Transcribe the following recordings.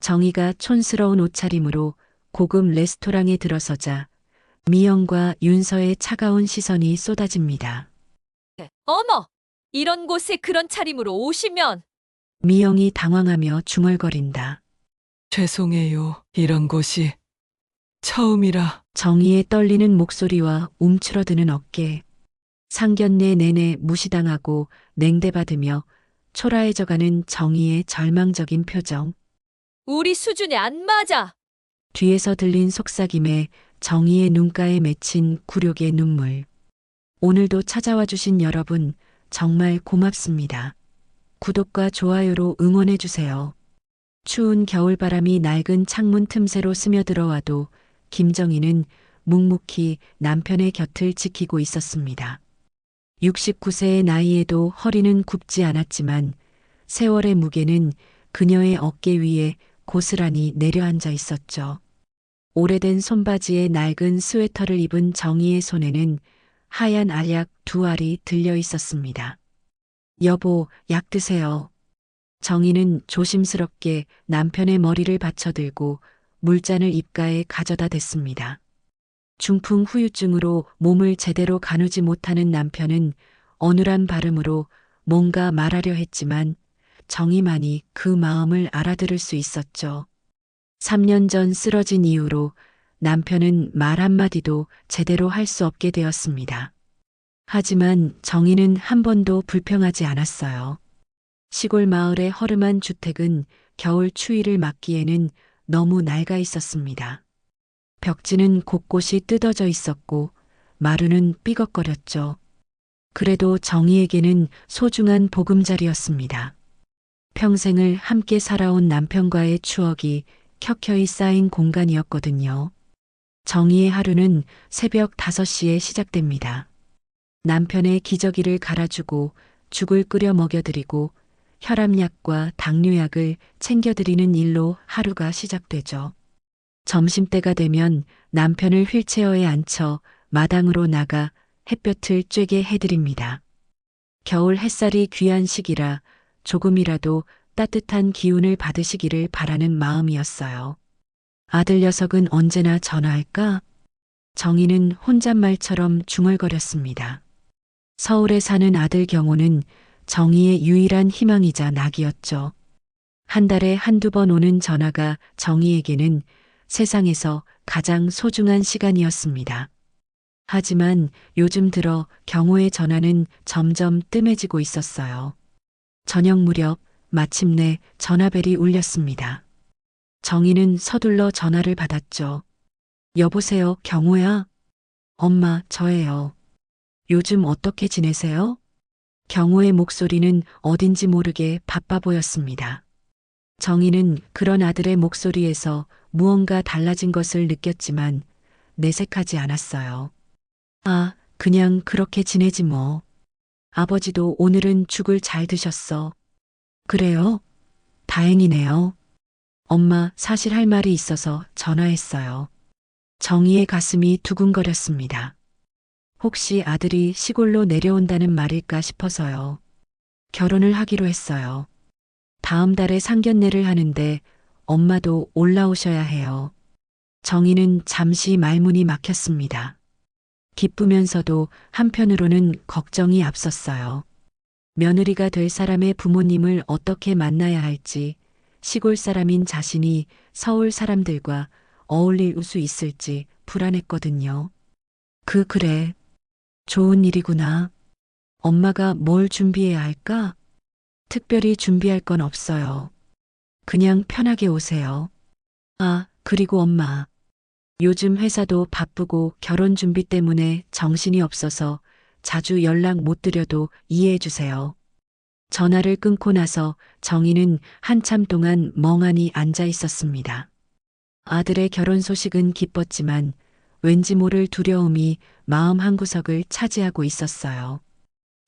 정희가 촌스러운 옷차림으로 고급 레스토랑에 들어서자 미영과 윤서의 차가운 시선이 쏟아집니다. 어머! 이런 곳에 그런 차림으로 오시면 미영이 당황하며 중얼거린다. 죄송해요. 이런 곳이 처음이라. 정희의 떨리는 목소리와 움츠러드는 어깨, 상견례 내내 무시당하고 냉대받으며 초라해져가는 정희의 절망적인 표정, 우리 수준에 안 맞아. 뒤에서 들린 속삭임에 정희의 눈가에 맺힌 굴욕의 눈물. 오늘도 찾아와 주신 여러분 정말 고맙습니다. 구독과 좋아요로 응원해주세요. 추운 겨울바람이 낡은 창문 틈새로 스며들어와도 김정희는 묵묵히 남편의 곁을 지키고 있었습니다. 69세의 나이에도 허리는 굽지 않았지만 세월의 무게는 그녀의 어깨 위에 고스란히 내려앉아 있었죠. 오래된 손바지에 낡은 스웨터를 입은 정희의 손에는 하얀 알약 2알이 들려 있었습니다. 여보, 약 드세요. 정희는 조심스럽게 남편의 머리를 받쳐들고 물잔을 입가에 가져다 댔습니다. 중풍 후유증으로 몸을 제대로 가누지 못하는 남편은 어눌한 발음으로 뭔가 말하려 했지만 정희만이 그 마음을 알아들을 수 있었죠. 3년 전 쓰러진 이후로 남편은 말 한마디도 제대로 할 수 없게 되었습니다. 하지만 정희는 한 번도 불평하지 않았어요. 시골 마을의 허름한 주택은 겨울 추위를 막기에는 너무 낡아 있었습니다. 벽지는 곳곳이 뜯어져 있었고 마루는 삐걱거렸죠. 그래도 정희에게는 소중한 보금자리였습니다. 평생을 함께 살아온 남편과의 추억이 켜켜이 쌓인 공간이었거든요. 정희의 하루는 새벽 5시에 시작됩니다. 남편의 기저귀를 갈아주고 죽을 끓여 먹여드리고 혈압약과 당뇨약을 챙겨드리는 일로 하루가 시작되죠. 점심때가 되면 남편을 휠체어에 앉혀 마당으로 나가 햇볕을 쬐게 해드립니다. 겨울 햇살이 귀한 시기라 조금이라도 따뜻한 기운을 받으시기를 바라는 마음이었어요. 아들 녀석은 언제나 전화할까? 정희는 혼잣말처럼 중얼거렸습니다. 서울에 사는 아들 경호는 정희의 유일한 희망이자 낙이었죠. 한 달에 한두 번 오는 전화가 정희에게는 세상에서 가장 소중한 시간이었습니다. 하지만 요즘 들어 경호의 전화는 점점 뜸해지고 있었어요. 저녁 무렵 마침내 전화벨이 울렸습니다. 정희는 서둘러 전화를 받았죠. 여보세요, 경호야? 엄마, 저예요. 요즘 어떻게 지내세요? 경호의 목소리는 어딘지 모르게 바빠 보였습니다. 정희는 그런 아들의 목소리에서 무언가 달라진 것을 느꼈지만 내색하지 않았어요. 아, 그냥 그렇게 지내지 뭐. 아버지도 오늘은 죽을 잘 드셨어. 그래요? 다행이네요. 엄마, 사실 할 말이 있어서 전화했어요. 정희의 가슴이 두근거렸습니다. 혹시 아들이 시골로 내려온다는 말일까 싶어서요. 결혼을 하기로 했어요. 다음 달에 상견례를 하는데 엄마도 올라오셔야 해요. 정희는 잠시 말문이 막혔습니다. 기쁘면서도 한편으로는 걱정이 앞섰어요. 며느리가 될 사람의 부모님을 어떻게 만나야 할지, 시골 사람인 자신이 서울 사람들과 어울릴 수 있을지 불안했거든요. 그래. 좋은 일이구나. 엄마가 뭘 준비해야 할까? 특별히 준비할 건 없어요. 그냥 편하게 오세요. 아, 그리고 엄마. 요즘 회사도 바쁘고 결혼 준비 때문에 정신이 없어서 자주 연락 못 드려도 이해해 주세요. 전화를 끊고 나서 정희는 한참 동안 멍하니 앉아 있었습니다. 아들의 결혼 소식은 기뻤지만 왠지 모를 두려움이 마음 한구석을 차지하고 있었어요.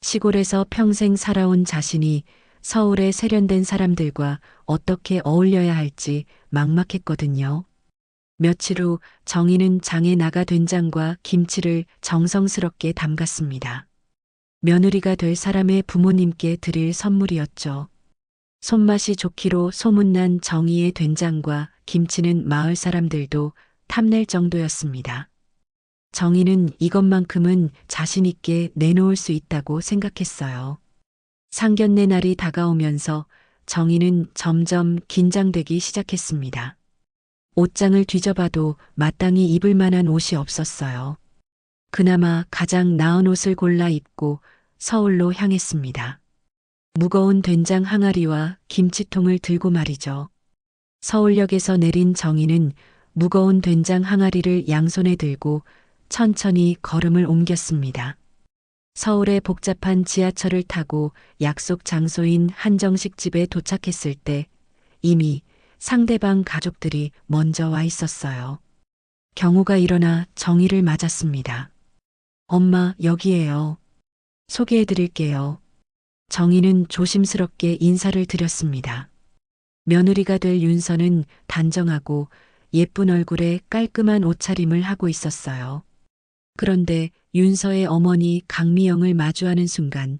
시골에서 평생 살아온 자신이 서울의 세련된 사람들과 어떻게 어울려야 할지 막막했거든요. 며칠 후 정희는 장에 나가 된장과 김치를 정성스럽게 담갔습니다. 며느리가 될 사람의 부모님께 드릴 선물이었죠. 손맛이 좋기로 소문난 정희의 된장과 김치는 마을 사람들도 탐낼 정도였습니다. 정희는 이것만큼은 자신 있게 내놓을 수 있다고 생각했어요. 상견례 날이 다가오면서 정희는 점점 긴장되기 시작했습니다. 옷장을 뒤져봐도 마땅히 입을 만한 옷이 없었어요. 그나마 가장 나은 옷을 골라 입고 서울로 향했습니다. 무거운 된장 항아리와 김치통을 들고 말이죠. 서울역에서 내린 정희는 무거운 된장 항아리를 양손에 들고 천천히 걸음을 옮겼습니다. 서울의 복잡한 지하철을 타고 약속 장소인 한정식 집에 도착했을 때 이미 상대방 가족들이 먼저 와 있었어요. 경호가 일어나 정희를 맞았습니다. 엄마, 여기에요. 소개해 드릴게요. 정희는 조심스럽게 인사를 드렸습니다. 며느리가 될 윤서는 단정하고 예쁜 얼굴에 깔끔한 옷차림을 하고 있었어요. 그런데 윤서의 어머니 강미영을 마주하는 순간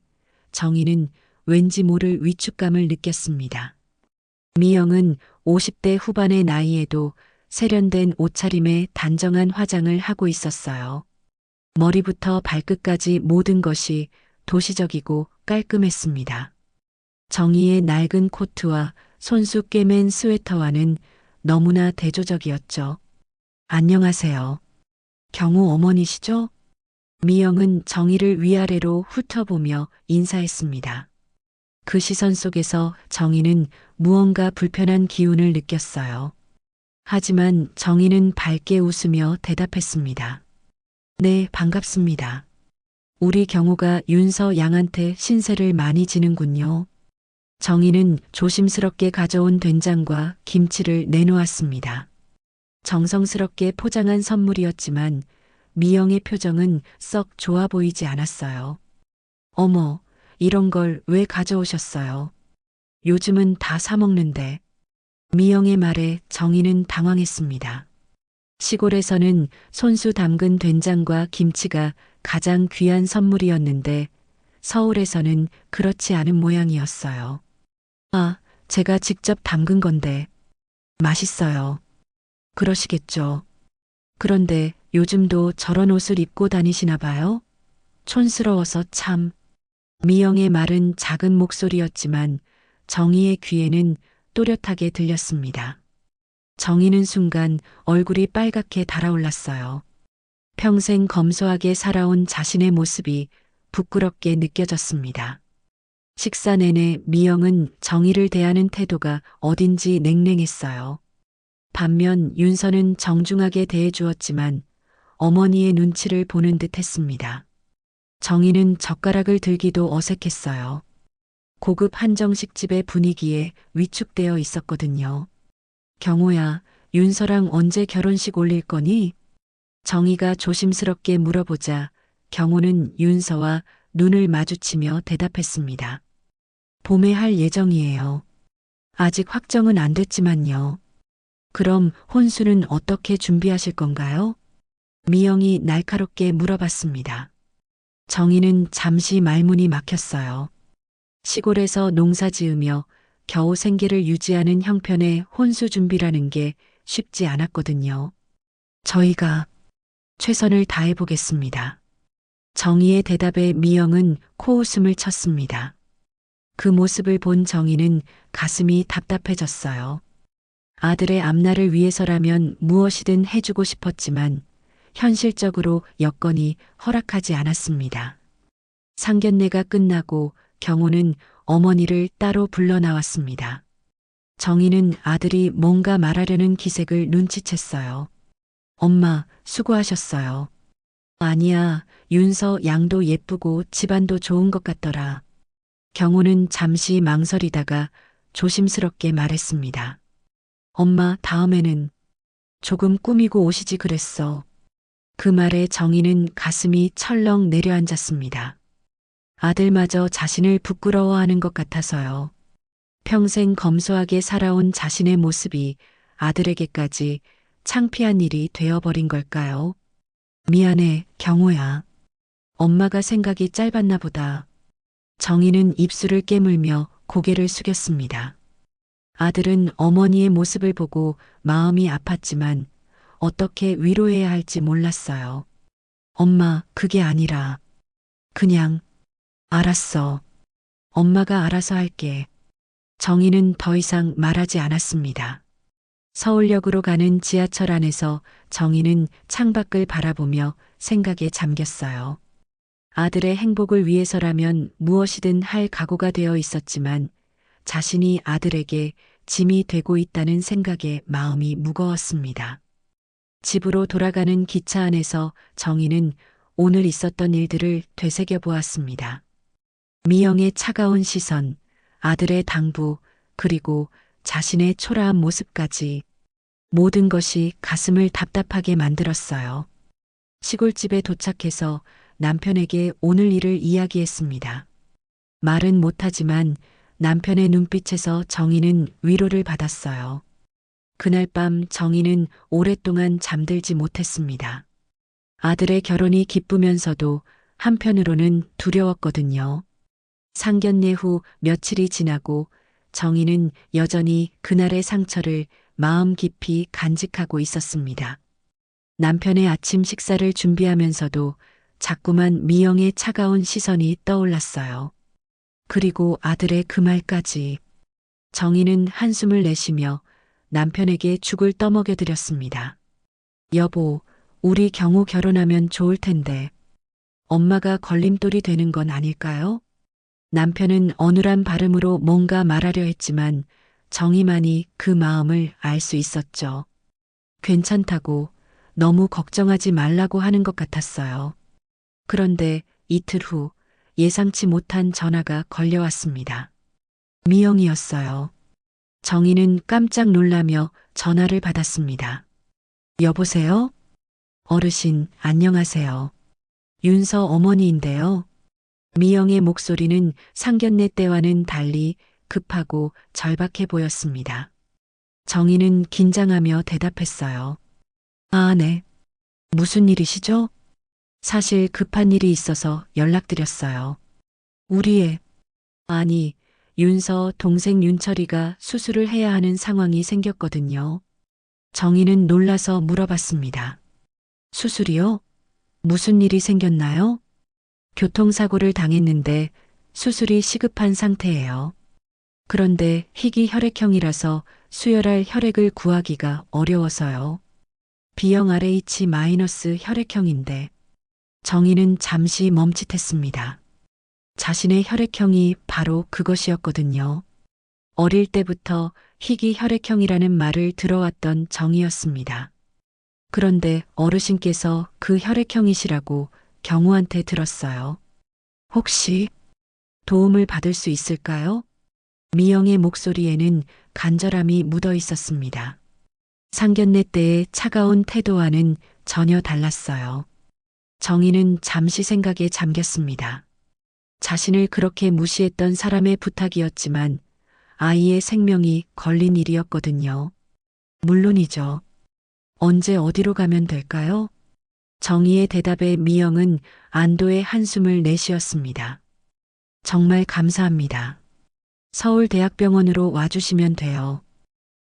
정희는 왠지 모를 위축감을 느꼈습니다. 미영은 50대 후반의 나이에도 세련된 옷차림에 단정한 화장을 하고 있었어요. 머리부터 발끝까지 모든 것이 도시적이고 깔끔했습니다. 정희의 낡은 코트와 손수 꿰맨 스웨터와는 너무나 대조적이었죠. 안녕하세요. 경호 어머니시죠? 미영은 정희를 위아래로 훑어보며 인사했습니다. 그 시선 속에서 정희는 무언가 불편한 기운을 느꼈어요. 하지만 정희는 밝게 웃으며 대답했습니다. 네, 반갑습니다. 우리 경호가 윤서 양한테 신세를 많이 지는군요. 정희는 조심스럽게 가져온 된장과 김치를 내놓았습니다. 정성스럽게 포장한 선물이었지만 미영의 표정은 썩 좋아 보이지 않았어요. 어머, 이런 걸 왜 가져오셨어요? 요즘은 다 사먹는데. 미영의 말에 정희는 당황했습니다. 시골에서는 손수 담근 된장과 김치가 가장 귀한 선물이었는데 서울에서는 그렇지 않은 모양이었어요. 아, 제가 직접 담근 건데. 맛있어요. 그러시겠죠. 그런데 요즘도 저런 옷을 입고 다니시나 봐요? 촌스러워서 참. 미영의 말은 작은 목소리였지만 정희의 귀에는 또렷하게 들렸습니다. 정희는 순간 얼굴이 빨갛게 달아올랐어요. 평생 검소하게 살아온 자신의 모습이 부끄럽게 느껴졌습니다. 식사 내내 미영은 정희를 대하는 태도가 어딘지 냉랭했어요. 반면 윤서는 정중하게 대해주었지만 어머니의 눈치를 보는 듯 했습니다. 정희는 젓가락을 들기도 어색했어요. 고급 한정식 집의 분위기에 위축되어 있었거든요. 경호야, 윤서랑 언제 결혼식 올릴 거니? 정희가 조심스럽게 물어보자 경호는 윤서와 눈을 마주치며 대답했습니다. 봄에 할 예정이에요. 아직 확정은 안 됐지만요. 그럼 혼수는 어떻게 준비하실 건가요? 미영이 날카롭게 물어봤습니다. 정희는 잠시 말문이 막혔어요. 시골에서 농사 지으며 겨우 생계를 유지하는 형편의 혼수 준비라는 게 쉽지 않았거든요. 저희가 최선을 다해 보겠습니다. 정희의 대답에 미영은 코웃음을 쳤습니다. 그 모습을 본 정희는 가슴이 답답해졌어요. 아들의 앞날을 위해서라면 무엇이든 해주고 싶었지만 현실적으로 여건이 허락하지 않았습니다. 상견례가 끝나고 경호는 어머니를 따로 불러 나왔습니다. 정희는 아들이 뭔가 말하려는 기색을 눈치챘어요. 엄마, 수고하셨어요. 아니야, 윤서 양도 예쁘고 집안도 좋은 것 같더라. 경호는 잠시 망설이다가 조심스럽게 말했습니다. 엄마, 다음에는 조금 꾸미고 오시지 그랬어. 그 말에 정희는 가슴이 철렁 내려앉았습니다. 아들마저 자신을 부끄러워하는 것 같아서요. 평생 검소하게 살아온 자신의 모습이 아들에게까지 창피한 일이 되어버린 걸까요? 미안해, 경호야. 엄마가 생각이 짧았나 보다. 정희는 입술을 깨물며 고개를 숙였습니다. 아들은 어머니의 모습을 보고 마음이 아팠지만 어떻게 위로해야 할지 몰랐어요. 엄마, 그게 아니라 그냥 알았어. 엄마가 알아서 할게. 정희는 더 이상 말하지 않았습니다. 서울역으로 가는 지하철 안에서 정희는 창밖을 바라보며 생각에 잠겼어요. 아들의 행복을 위해서라면 무엇이든 할 각오가 되어 있었지만 자신이 아들에게 짐이 되고 있다는 생각에 마음이 무거웠습니다. 집으로 돌아가는 기차 안에서 정희는 오늘 있었던 일들을 되새겨 보았습니다. 미영의 차가운 시선, 아들의 당부, 그리고 자신의 초라한 모습까지 모든 것이 가슴을 답답하게 만들었어요. 시골집에 도착해서 남편에게 오늘 일을 이야기했습니다. 말은 못하지만 남편의 눈빛에서 정희는 위로를 받았어요. 그날 밤 정희는 오랫동안 잠들지 못했습니다. 아들의 결혼이 기쁘면서도 한편으로는 두려웠거든요. 상견례 후 며칠이 지나고 정희는 여전히 그날의 상처를 마음 깊이 간직하고 있었습니다. 남편의 아침 식사를 준비하면서도 자꾸만 미영의 차가운 시선이 떠올랐어요. 그리고 아들의 그 말까지. 정희는 한숨을 내쉬며 남편에게 죽을 떠먹여 드렸습니다. 여보, 우리 경우 결혼하면 좋을 텐데 엄마가 걸림돌이 되는 건 아닐까요? 남편은 어눌한 발음으로 뭔가 말하려 했지만 정희만이 그 마음을 알 수 있었죠. 괜찮다고, 너무 걱정하지 말라고 하는 것 같았어요. 그런데 이틀 후 예상치 못한 전화가 걸려왔습니다. 미영이었어요. 정희는 깜짝 놀라며 전화를 받았습니다. 여보세요? 어르신, 안녕하세요. 윤서 어머니인데요. 미영의 목소리는 상견례 때와는 달리 급하고 절박해 보였습니다. 정희는 긴장하며 대답했어요. 아, 네. 무슨 일이시죠? 사실 급한 일이 있어서 연락드렸어요. 우리의, 아니, 윤서 동생 윤철이가 수술을 해야 하는 상황이 생겼거든요. 정희는 놀라서 물어봤습니다. 수술이요? 무슨 일이 생겼나요? 교통사고를 당했는데 수술이 시급한 상태예요. 그런데 희귀 혈액형이라서 수혈할 혈액을 구하기가 어려워서요. B형 RH- 혈액형인데 정희는 잠시 멈칫했습니다. 자신의 혈액형이 바로 그것이었거든요. 어릴 때부터 희귀 혈액형이라는 말을 들어왔던 정희였습니다. 그런데 어르신께서 그 혈액형이시라고 경우한테 들었어요. 혹시 도움을 받을 수 있을까요? 미영의 목소리에는 간절함이 묻어 있었습니다. 상견례 때의 차가운 태도와는 전혀 달랐어요. 정희는 잠시 생각에 잠겼습니다. 자신을 그렇게 무시했던 사람의 부탁이었지만 아이의 생명이 걸린 일이었거든요. 물론이죠. 언제 어디로 가면 될까요? 정희의 대답에 미영은 안도의 한숨을 내쉬었습니다. 정말 감사합니다. 서울대학병원으로 와주시면 돼요.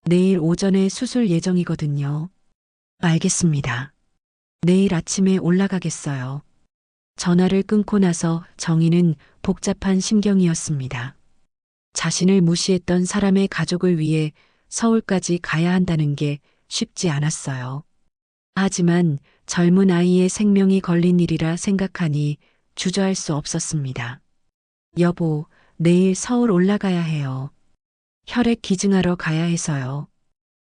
내일 오전에 수술 예정이거든요. 알겠습니다. 내일 아침에 올라가겠어요. 전화를 끊고 나서 정희는 복잡한 심경이었습니다. 자신을 무시했던 사람의 가족을 위해 서울까지 가야 한다는 게 쉽지 않았어요. 하지만 젊은 아이의 생명이 걸린 일이라 생각하니 주저할 수 없었습니다. 여보, 내일 서울 올라가야 해요. 혈액 기증하러 가야 해서요.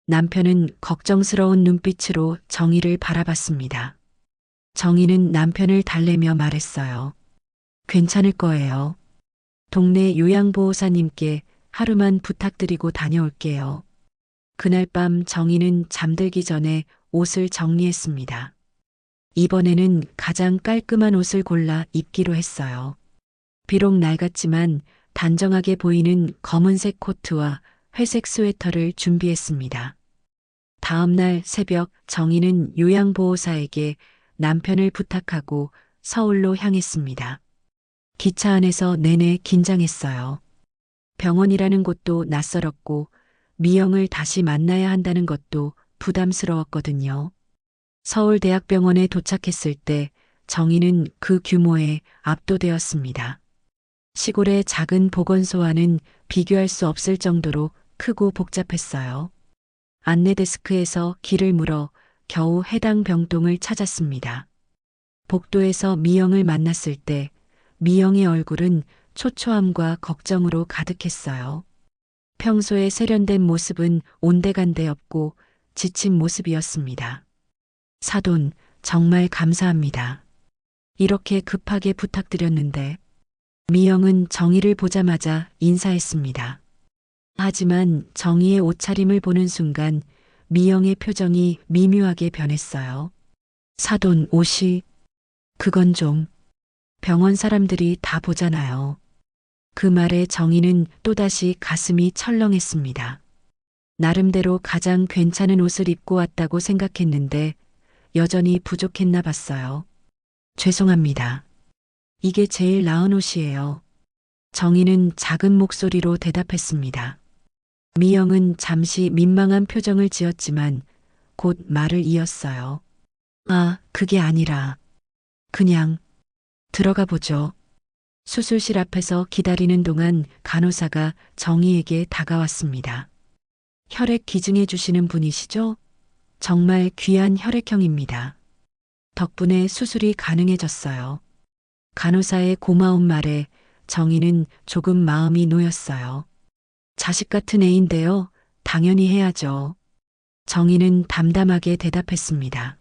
남편은 걱정스러운 눈빛으로 정희를 바라봤습니다. 정희는 남편을 달래며 말했어요. 괜찮을 거예요. 동네 요양보호사님께 하루만 부탁드리고 다녀올게요. 그날 밤 정희는 잠들기 전에 옷을 정리했습니다. 이번에는 가장 깔끔한 옷을 골라 입기로 했어요. 비록 낡았지만 단정하게 보이는 검은색 코트와 회색 스웨터를 준비했습니다. 다음 날 새벽 정희는 요양보호사에게 남편을 부탁하고 서울로 향했습니다. 기차 안에서 내내 긴장했어요. 병원이라는 곳도 낯설었고 미영을 다시 만나야 한다는 것도 부담스러웠거든요. 서울대학병원에 도착했을 때 정희는 그 규모에 압도되었습니다. 시골의 작은 보건소와는 비교할 수 없을 정도로 크고 복잡했어요. 안내 데스크에서 길을 물어 겨우 해당 병동을 찾았습니다. 복도에서 미영을 만났을 때 미영의 얼굴은 초초함과 걱정으로 가득했어요. 평소에 세련된 모습은 온데간데 없고 지친 모습이었습니다. 사돈, 정말 감사합니다. 이렇게 급하게 부탁드렸는데 미영은 정희를 보자마자 인사했습니다. 하지만 정희의 옷차림을 보는 순간 미영의 표정이 미묘하게 변했어요. 사돈 옷이 그건 좀 병원 사람들이 다 보잖아요. 그 말에 정희는 또다시 가슴이 철렁했습니다. 나름대로 가장 괜찮은 옷을 입고 왔다고 생각했는데 여전히 부족했나 봤어요. 죄송합니다. 이게 제일 나은 옷이에요. 정희는 작은 목소리로 대답했습니다. 미영은 잠시 민망한 표정을 지었지만 곧 말을 이었어요. 아, 그게 아니라 그냥 들어가 보죠. 수술실 앞에서 기다리는 동안 간호사가 정희에게 다가왔습니다. 혈액 기증해 주시는 분이시죠? 정말 귀한 혈액형입니다. 덕분에 수술이 가능해졌어요. 간호사의 고마운 말에 정희는 조금 마음이 놓였어요. 자식 같은 애인데요. 당연히 해야죠. 정희는 담담하게 대답했습니다.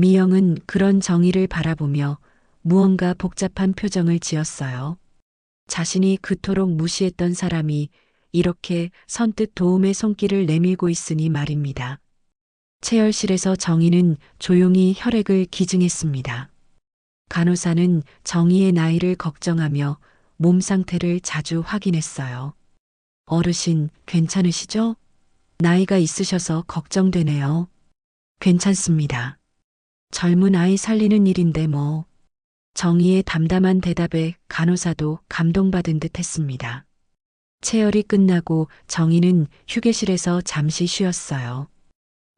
미영은 그런 정희를 바라보며 무언가 복잡한 표정을 지었어요. 자신이 그토록 무시했던 사람이 이렇게 선뜻 도움의 손길을 내밀고 있으니 말입니다. 체열실에서 정희는 조용히 혈액을 기증했습니다. 간호사는 정희의 나이를 걱정하며 몸 상태를 자주 확인했어요. 어르신, 괜찮으시죠? 나이가 있으셔서 걱정되네요. 괜찮습니다. 젊은 아이 살리는 일인데 뭐. 정희의 담담한 대답에 간호사도 감동받은 듯 했습니다. 체열이 끝나고 정희는 휴게실에서 잠시 쉬었어요.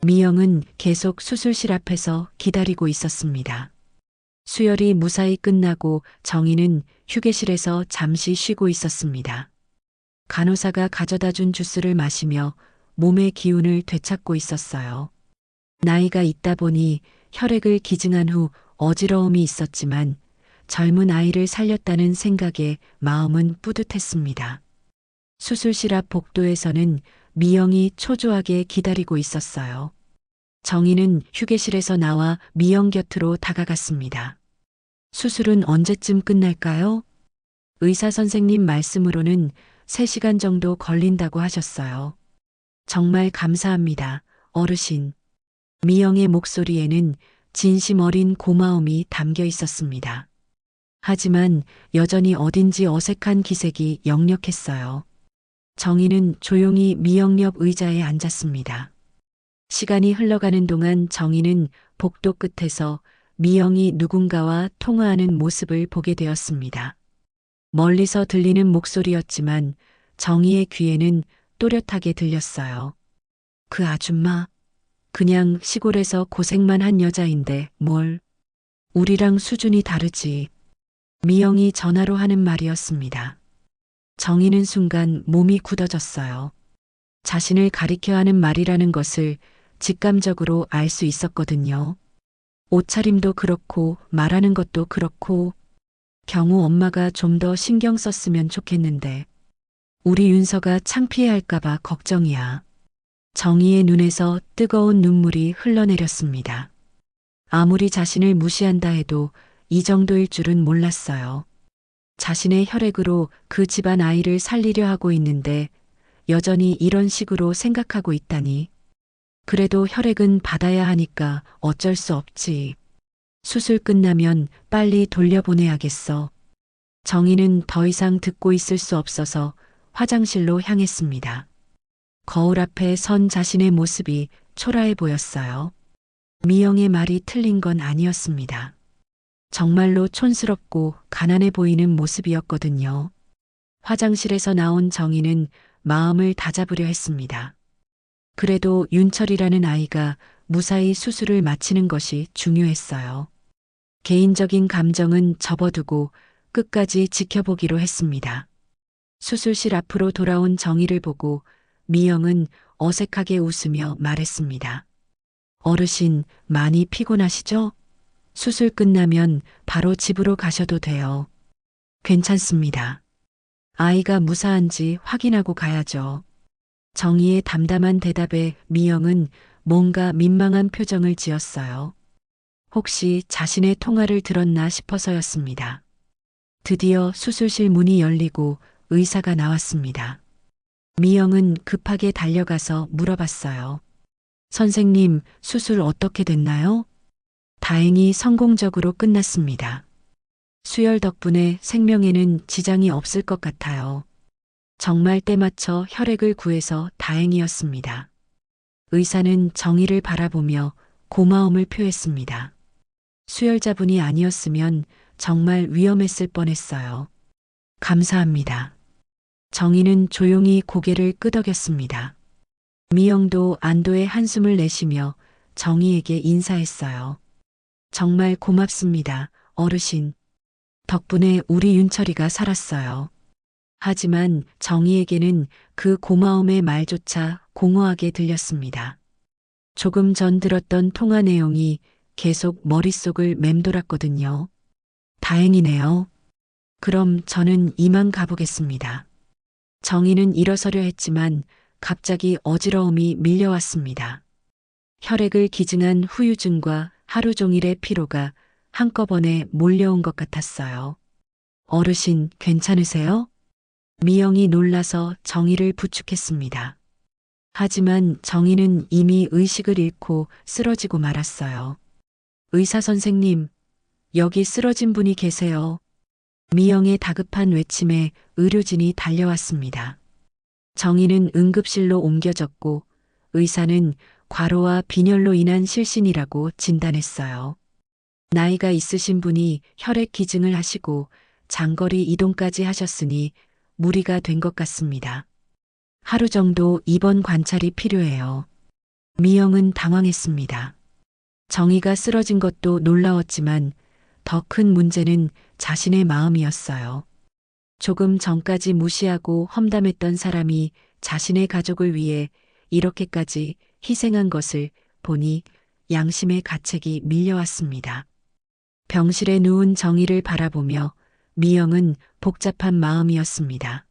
미영은 계속 수술실 앞에서 기다리고 있었습니다. 수혈이 무사히 끝나고 정희는 휴게실에서 잠시 쉬고 있었습니다. 간호사가 가져다 준 주스를 마시며 몸의 기운을 되찾고 있었어요. 나이가 있다 보니 혈액을 기증한 후 어지러움이 있었지만 젊은 아이를 살렸다는 생각에 마음은 뿌듯했습니다. 수술실 앞 복도에서는 미영이 초조하게 기다리고 있었어요. 정희는 휴게실에서 나와 미영 곁으로 다가갔습니다. 수술은 언제쯤 끝날까요? 의사 선생님 말씀으로는 3시간 정도 걸린다고 하셨어요. 정말 감사합니다, 어르신. 미영의 목소리에는 진심 어린 고마움이 담겨 있었습니다. 하지만 여전히 어딘지 어색한 기색이 역력했어요. 정희는 조용히 미영 옆 의자에 앉았습니다. 시간이 흘러가는 동안 정희는 복도 끝에서 미영이 누군가와 통화하는 모습을 보게 되었습니다. 멀리서 들리는 목소리였지만 정희의 귀에는 또렷하게 들렸어요. 그 아줌마, 그냥 시골에서 고생만 한 여자인데 뭘. 우리랑 수준이 다르지. 미영이 전화로 하는 말이었습니다. 정희는 순간 몸이 굳어졌어요. 자신을 가리켜 하는 말이라는 것을 직감적으로 알 수 있었거든요. 옷차림도 그렇고 말하는 것도 그렇고 경우 엄마가 좀 더 신경 썼으면 좋겠는데 우리 윤서가 창피해할까봐 걱정이야. 정희의 눈에서 뜨거운 눈물이 흘러내렸습니다. 아무리 자신을 무시한다 해도 이 정도일 줄은 몰랐어요. 자신의 혈액으로 그 집안 아이를 살리려 하고 있는데 여전히 이런 식으로 생각하고 있다니. 그래도 혈액은 받아야 하니까 어쩔 수 없지. 수술 끝나면 빨리 돌려보내야겠어. 정희는 더 이상 듣고 있을 수 없어서 화장실로 향했습니다. 거울 앞에 선 자신의 모습이 초라해 보였어요. 미영의 말이 틀린 건 아니었습니다. 정말로 촌스럽고 가난해 보이는 모습이었거든요. 화장실에서 나온 정희는 마음을 다잡으려 했습니다. 그래도 윤철이라는 아이가 무사히 수술을 마치는 것이 중요했어요. 개인적인 감정은 접어두고 끝까지 지켜보기로 했습니다. 수술실 앞으로 돌아온 정희를 보고 미영은 어색하게 웃으며 말했습니다. 어르신, 많이 피곤하시죠? 수술 끝나면 바로 집으로 가셔도 돼요. 괜찮습니다. 아이가 무사한지 확인하고 가야죠. 정희의 담담한 대답에 미영은 뭔가 민망한 표정을 지었어요. 혹시 자신의 통화를 들었나 싶어서였습니다. 드디어 수술실 문이 열리고 의사가 나왔습니다. 미영은 급하게 달려가서 물어봤어요. 선생님, 수술 어떻게 됐나요? 다행히 성공적으로 끝났습니다. 수혈 덕분에 생명에는 지장이 없을 것 같아요. 정말 때맞춰 혈액을 구해서 다행이었습니다. 의사는 정희를 바라보며 고마움을 표했습니다. 수혈자분이 아니었으면 정말 위험했을 뻔했어요. 감사합니다. 정희는 조용히 고개를 끄덕였습니다. 미영도 안도의 한숨을 내쉬며 정희에게 인사했어요. 정말 고맙습니다, 어르신. 덕분에 우리 윤철이가 살았어요. 하지만 정희에게는 그 고마움의 말조차 공허하게 들렸습니다. 조금 전 들었던 통화 내용이 계속 머릿속을 맴돌았거든요. 다행이네요. 그럼 저는 이만 가보겠습니다. 정희는 일어서려 했지만 갑자기 어지러움이 밀려왔습니다. 혈액을 기증한 후유증과 하루 종일의 피로가 한꺼번에 몰려온 것 같았어요. 어르신, 괜찮으세요? 미영이 놀라서 정희를 부축했습니다. 하지만 정희는 이미 의식을 잃고 쓰러지고 말았어요. 의사 선생님, 여기 쓰러진 분이 계세요. 미영의 다급한 외침에 의료진이 달려왔습니다. 정희는 응급실로 옮겨졌고 의사는 과로와 빈혈로 인한 실신이라고 진단했어요. 나이가 있으신 분이 혈액 기증을 하시고 장거리 이동까지 하셨으니 무리가 된 것 같습니다. 하루 정도 입원 관찰이 필요해요. 미영은 당황했습니다. 정희가 쓰러진 것도 놀라웠지만 더 큰 문제는 자신의 마음이었어요. 조금 전까지 무시하고 험담했던 사람이 자신의 가족을 위해 이렇게까지 희생한 것을 보니 양심의 가책이 밀려왔습니다. 병실에 누운 정희를 바라보며 미영은 복잡한 마음이었습니다.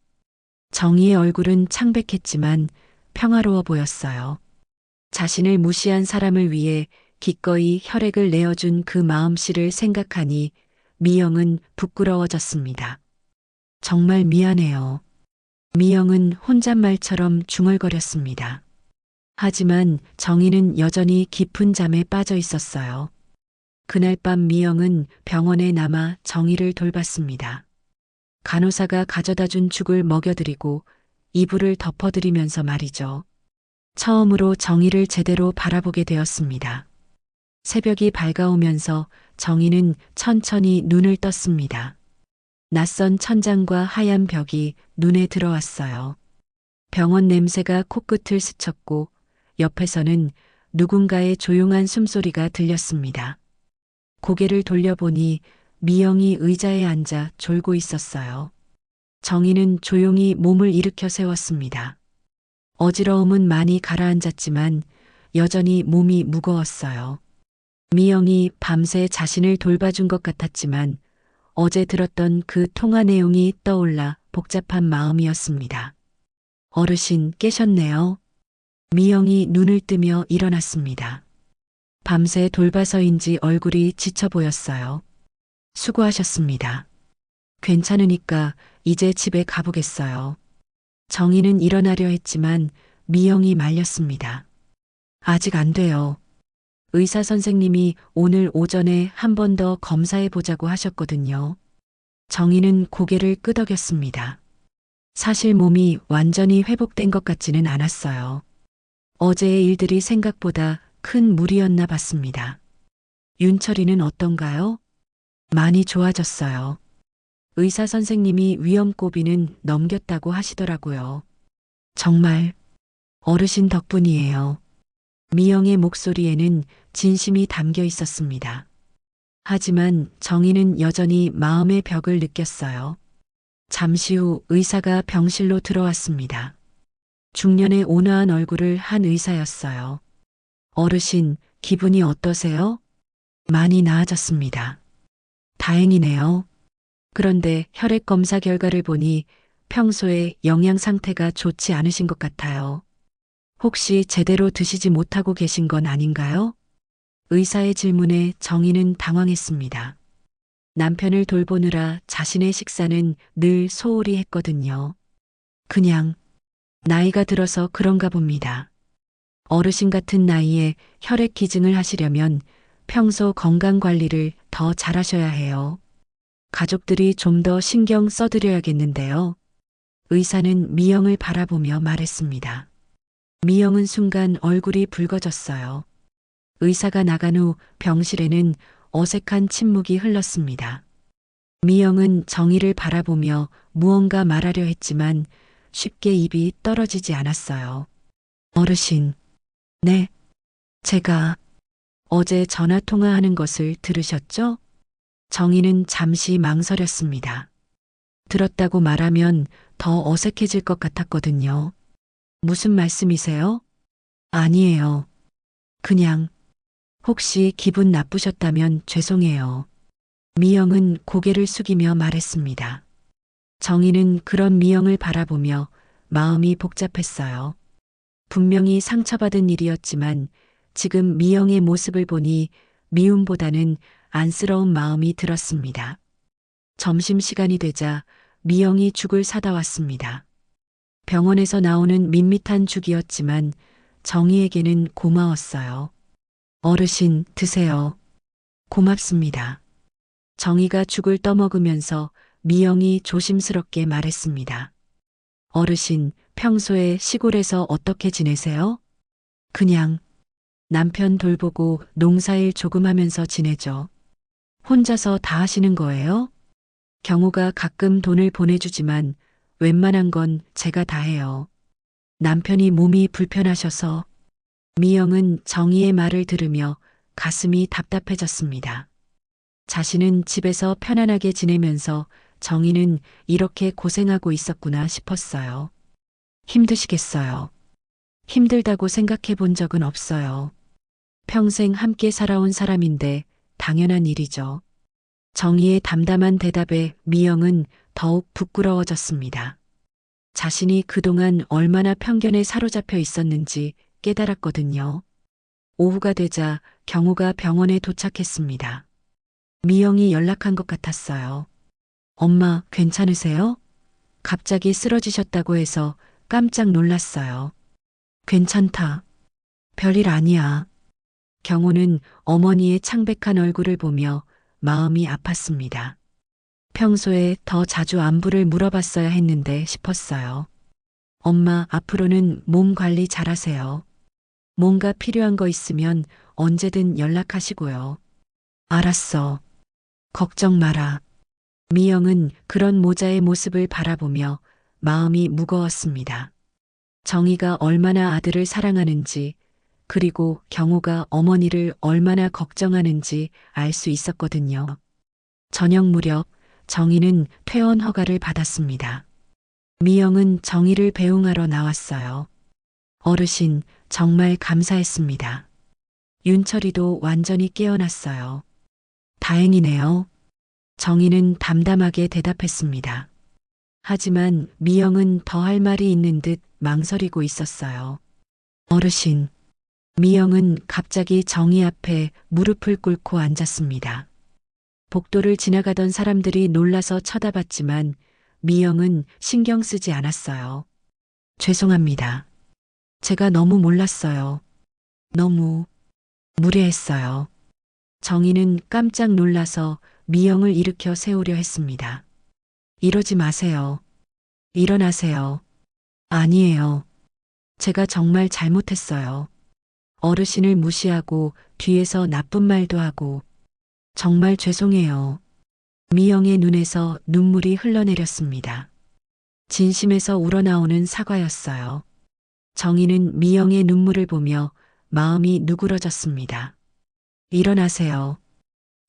정희의 얼굴은 창백했지만 평화로워 보였어요. 자신을 무시한 사람을 위해 기꺼이 혈액을 내어준 그 마음씨를 생각하니 미영은 부끄러워졌습니다. 정말 미안해요. 미영은 혼잣말처럼 중얼거렸습니다. 하지만 정희는 여전히 깊은 잠에 빠져 있었어요. 그날 밤 미영은 병원에 남아 정희를 돌봤습니다. 간호사가 가져다 준 죽을 먹여드리고 이불을 덮어드리면서 말이죠. 처음으로 정희를 제대로 바라보게 되었습니다. 새벽이 밝아오면서 정희는 천천히 눈을 떴습니다. 낯선 천장과 하얀 벽이 눈에 들어왔어요. 병원 냄새가 코끝을 스쳤고 옆에서는 누군가의 조용한 숨소리가 들렸습니다. 고개를 돌려보니 미영이 의자에 앉아 졸고 있었어요. 정희는 조용히 몸을 일으켜 세웠습니다. 어지러움은 많이 가라앉았지만 여전히 몸이 무거웠어요. 미영이 밤새 자신을 돌봐준 것 같았지만 어제 들었던 그 통화 내용이 떠올라 복잡한 마음이었습니다. 어르신, 깨셨네요. 미영이 눈을 뜨며 일어났습니다. 밤새 돌봐서인지 얼굴이 지쳐 보였어요. 수고하셨습니다. 괜찮으니까 이제 집에 가보겠어요. 정희는 일어나려 했지만 미영이 말렸습니다. 아직 안 돼요. 의사 선생님이 오늘 오전에 한 번 더 검사해 보자고 하셨거든요. 정희는 고개를 끄덕였습니다. 사실 몸이 완전히 회복된 것 같지는 않았어요. 어제의 일들이 생각보다 큰 무리였나 봤습니다. 윤철이는 어떤가요? 많이 좋아졌어요. 의사 선생님이 위험 고비는 넘겼다고 하시더라고요. 정말 어르신 덕분이에요. 미영의 목소리에는 진심이 담겨 있었습니다. 하지만 정희는 여전히 마음의 벽을 느꼈어요. 잠시 후 의사가 병실로 들어왔습니다. 중년의 온화한 얼굴을 한 의사였어요. 어르신, 기분이 어떠세요? 많이 나아졌습니다. 다행이네요. 그런데 혈액 검사 결과를 보니 평소에 영양 상태가 좋지 않으신 것 같아요. 혹시 제대로 드시지 못하고 계신 건 아닌가요? 의사의 질문에 정희는 당황했습니다. 남편을 돌보느라 자신의 식사는 늘 소홀히 했거든요. 그냥 나이가 들어서 그런가 봅니다. 어르신 같은 나이에 혈액 기증을 하시려면 평소 건강 관리를 더 잘하셔야 해요. 가족들이 좀 더 신경 써드려야겠는데요. 의사는 미영을 바라보며 말했습니다. 미영은 순간 얼굴이 붉어졌어요. 의사가 나간 후 병실에는 어색한 침묵이 흘렀습니다. 미영은 정희를 바라보며 무언가 말하려 했지만 쉽게 입이 떨어지지 않았어요. 어르신, 네, 제가 어제 전화 통화하는 것을 들으셨죠? 정희는 잠시 망설였습니다. 들었다고 말하면 더 어색해질 것 같았거든요. 무슨 말씀이세요? 아니에요. 그냥 혹시 기분 나쁘셨다면 죄송해요. 미영은 고개를 숙이며 말했습니다. 정희는 그런 미영을 바라보며 마음이 복잡했어요. 분명히 상처받은 일이었지만 지금 미영의 모습을 보니 미움보다는 안쓰러운 마음이 들었습니다. 점심시간이 되자 미영이 죽을 사다 왔습니다. 병원에서 나오는 밋밋한 죽이었지만 정희에게는 고마웠어요. 어르신, 드세요. 고맙습니다. 정희가 죽을 떠먹으면서 미영이 조심스럽게 말했습니다. 어르신, 평소에 시골에서 어떻게 지내세요? 그냥 남편 돌보고 농사일 조금 하면서 지내죠. 혼자서 다 하시는 거예요? 경우가 가끔 돈을 보내주지만 웬만한 건 제가 다 해요. 남편이 몸이 불편하셔서. 미영은 정희의 말을 들으며 가슴이 답답해졌습니다. 자신은 집에서 편안하게 지내면서 정희는 이렇게 고생하고 있었구나 싶었어요. 힘드시겠어요. 힘들다고 생각해 본 적은 없어요. 평생 함께 살아온 사람인데 당연한 일이죠. 정희의 담담한 대답에 미영은 더욱 부끄러워졌습니다. 자신이 그동안 얼마나 편견에 사로잡혀 있었는지 깨달았거든요. 오후가 되자 경우가 병원에 도착했습니다. 미영이 연락한 것 같았어요. 엄마, 괜찮으세요? 갑자기 쓰러지셨다고 해서 깜짝 놀랐어요. 괜찮다. 별일 아니야. 경호는 어머니의 창백한 얼굴을 보며 마음이 아팠습니다. 평소에 더 자주 안부를 물어봤어야 했는데 싶었어요. 엄마, 앞으로는 몸 관리 잘하세요. 뭔가 필요한 거 있으면 언제든 연락하시고요. 알았어. 걱정 마라. 미영은 그런 모자의 모습을 바라보며 마음이 무거웠습니다. 정희가 얼마나 아들을 사랑하는지, 그리고 경호가 어머니를 얼마나 걱정하는지 알 수 있었거든요. 저녁 무렵 정희는 퇴원 허가를 받았습니다. 미영은 정희를 배웅하러 나왔어요. 어르신, 정말 감사했습니다. 윤철이도 완전히 깨어났어요. 다행이네요. 정희는 담담하게 대답했습니다. 하지만 미영은 더 할 말이 있는 듯 망설이고 있었어요. 어르신. 미영은 갑자기 정희 앞에 무릎을 꿇고 앉았습니다. 복도를 지나가던 사람들이 놀라서 쳐다봤지만 미영은 신경 쓰지 않았어요. 죄송합니다. 제가 너무 몰랐어요. 너무 무례했어요. 정희는 깜짝 놀라서 미영을 일으켜 세우려 했습니다. 이러지 마세요. 일어나세요. 아니에요. 제가 정말 잘못했어요. 어르신을 무시하고 뒤에서 나쁜 말도 하고 정말 죄송해요. 미영의 눈에서 눈물이 흘러내렸습니다. 진심에서 우러나오는 사과였어요. 정희는 미영의 눈물을 보며 마음이 누그러졌습니다. 일어나세요.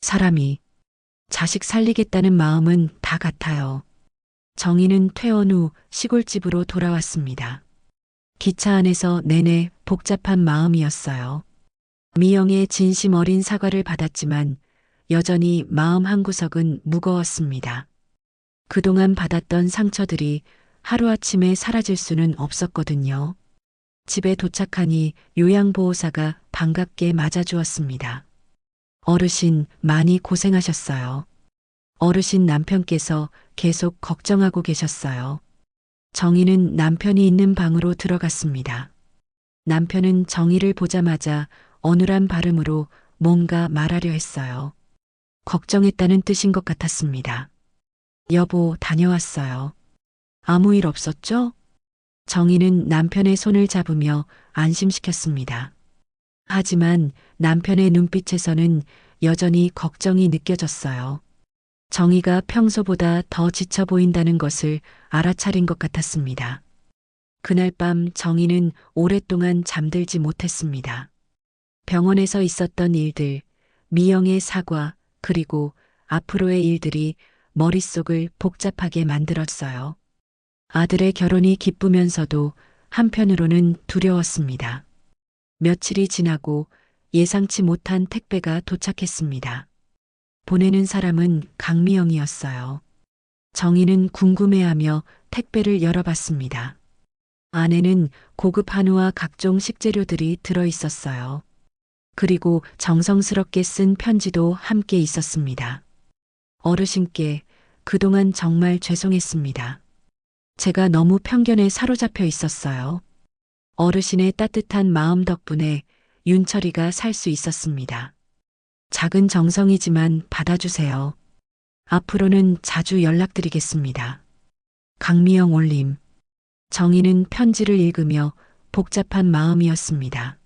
사람이 자식 살리겠다는 마음은 다 같아요. 정희는 퇴원 후 시골집으로 돌아왔습니다. 기차 안에서 내내 복잡한 마음이었어요. 미영의 진심 어린 사과를 받았지만 여전히 마음 한구석은 무거웠습니다. 그동안 받았던 상처들이 하루아침에 사라질 수는 없었거든요. 집에 도착하니 요양보호사가 반갑게 맞아주었습니다. 어르신 많이 고생하셨어요. 어르신 남편께서 계속 걱정하고 계셨어요. 정희는 남편이 있는 방으로 들어갔습니다. 남편은 정희를 보자마자 어눌한 발음으로 뭔가 말하려 했어요. 걱정했다는 뜻인 것 같았습니다. 여보, 다녀왔어요. 아무 일 없었죠? 정희는 남편의 손을 잡으며 안심시켰습니다. 하지만 남편의 눈빛에서는 여전히 걱정이 느껴졌어요. 정희가 평소보다 더 지쳐 보인다는 것을 알아차린 것 같았습니다. 그날 밤 정희는 오랫동안 잠들지 못했습니다. 병원에서 있었던 일들, 미영의 사과, 그리고 앞으로의 일들이 머릿속을 복잡하게 만들었어요. 아들의 결혼이 기쁘면서도 한편으로는 두려웠습니다. 며칠이 지나고 예상치 못한 택배가 도착했습니다. 보내는 사람은 강미영이었어요. 정희는 궁금해하며 택배를 열어봤습니다. 안에는 고급 한우와 각종 식재료들이 들어 있었어요. 그리고 정성스럽게 쓴 편지도 함께 있었습니다. 어르신께 그동안 정말 죄송했습니다. 제가 너무 편견에 사로잡혀 있었어요. 어르신의 따뜻한 마음 덕분에 윤철이가 살 수 있었습니다. 작은 정성이지만 받아주세요. 앞으로는 자주 연락드리겠습니다. 강미영 올림. 정희는 편지를 읽으며 복잡한 마음이었습니다.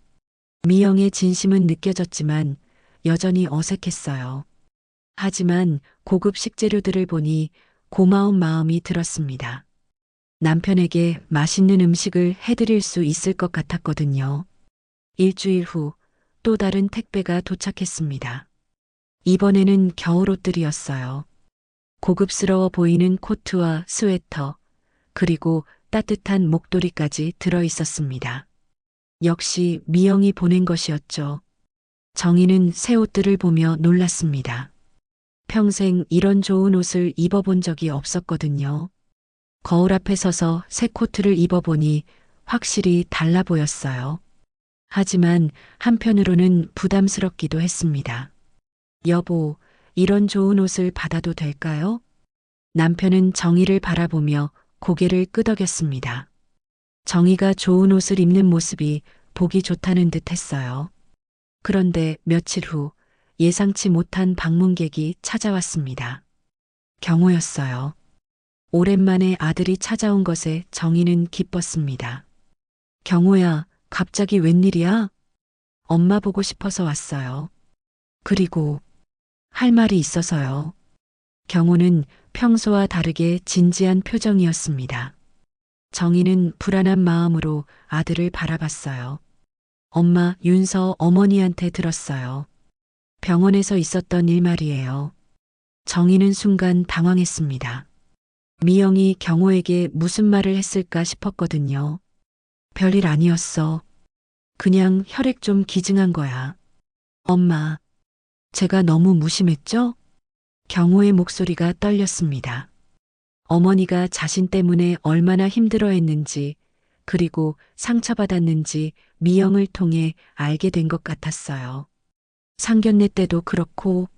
미영의 진심은 느껴졌지만 여전히 어색했어요. 하지만 고급 식재료들을 보니 고마운 마음이 들었습니다. 남편에게 맛있는 음식을 해드릴 수 있을 것 같았거든요. 일주일 후 또 다른 택배가 도착했습니다. 이번에는 겨울옷들이었어요. 고급스러워 보이는 코트와 스웨터, 그리고 따뜻한 목도리까지 들어 있었습니다. 역시 미영이 보낸 것이었죠. 정희는 새 옷들을 보며 놀랐습니다. 평생 이런 좋은 옷을 입어본 적이 없었거든요. 거울 앞에 서서 새 코트를 입어보니 확실히 달라 보였어요. 하지만 한편으로는 부담스럽기도 했습니다. 여보, 이런 좋은 옷을 받아도 될까요? 남편은 정희를 바라보며 고개를 끄덕였습니다. 정희가 좋은 옷을 입는 모습이 보기 좋다는 듯 했어요. 그런데 며칠 후 예상치 못한 방문객이 찾아왔습니다. 경호였어요. 오랜만에 아들이 찾아온 것에 정희는 기뻤습니다. 경호야, 갑자기 웬일이야? 엄마 보고 싶어서 왔어요. 그리고 할 말이 있어서요. 경호는 평소와 다르게 진지한 표정이었습니다. 정희는 불안한 마음으로 아들을 바라봤어요. 엄마, 윤서 어머니한테 들었어요. 병원에서 있었던 일 말이에요. 정희는 순간 당황했습니다. 미영이 경호에게 무슨 말을 했을까 싶었거든요. 별일 아니었어. 그냥 혈액 좀 기증한 거야. 엄마, 제가 너무 무심했죠? 경호의 목소리가 떨렸습니다. 어머니가 자신 때문에 얼마나 힘들어했는지, 그리고 상처받았는지 미영을 통해 알게 된 것 같았어요. 상견례 때도 그렇고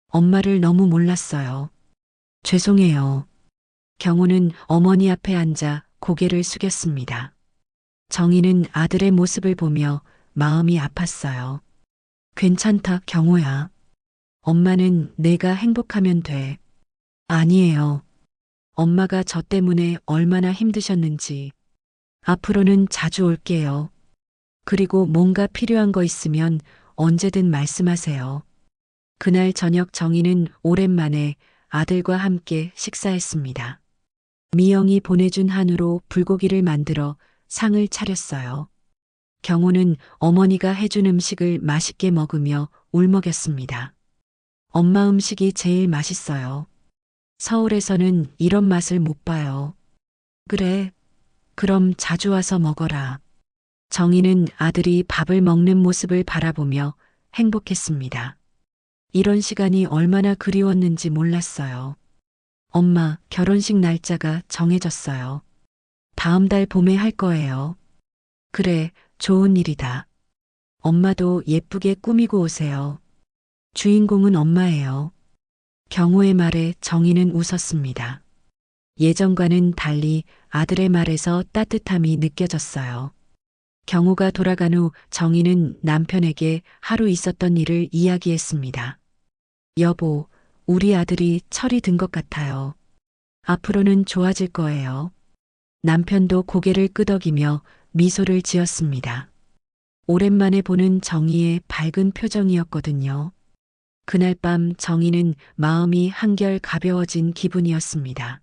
엄마를 너무 몰랐어요. 죄송해요. 경호는 어머니 앞에 앉아 고개를 숙였습니다. 정희는 아들의 모습을 보며 마음이 아팠어요. 괜찮다, 경호야. 엄마는 내가 행복하면 돼. 아니에요. 엄마가 저 때문에 얼마나 힘드셨는지. 앞으로는 자주 올게요. 그리고 뭔가 필요한 거 있으면 언제든 말씀하세요. 그날 저녁 정희는 오랜만에 아들과 함께 식사했습니다. 미영이 보내준 한우로 불고기를 만들어 상을 차렸어요. 경호는 어머니가 해준 음식을 맛있게 먹으며 울먹였습니다. 엄마 음식이 제일 맛있어요. 서울에서는 이런 맛을 못 봐요. 그래, 그럼 자주 와서 먹어라. 정희는 아들이 밥을 먹는 모습을 바라보며 행복했습니다. 이런 시간이 얼마나 그리웠는지 몰랐어요. 엄마, 결혼식 날짜가 정해졌어요. 다음 달 봄에 할 거예요. 그래, 좋은 일이다. 엄마도 예쁘게 꾸미고 오세요. 주인공은 엄마예요. 경호의 말에 정희는 웃었습니다. 예전과는 달리 아들의 말에서 따뜻함이 느껴졌어요. 경호가 돌아간 후 정희는 남편에게 하루 있었던 일을 이야기했습니다. 여보, 우리 아들이 철이 든 것 같아요. 앞으로는 좋아질 거예요. 남편도 고개를 끄덕이며 미소를 지었습니다. 오랜만에 보는 정희의 밝은 표정이었거든요. 그날 밤 정희는 마음이 한결 가벼워진 기분이었습니다.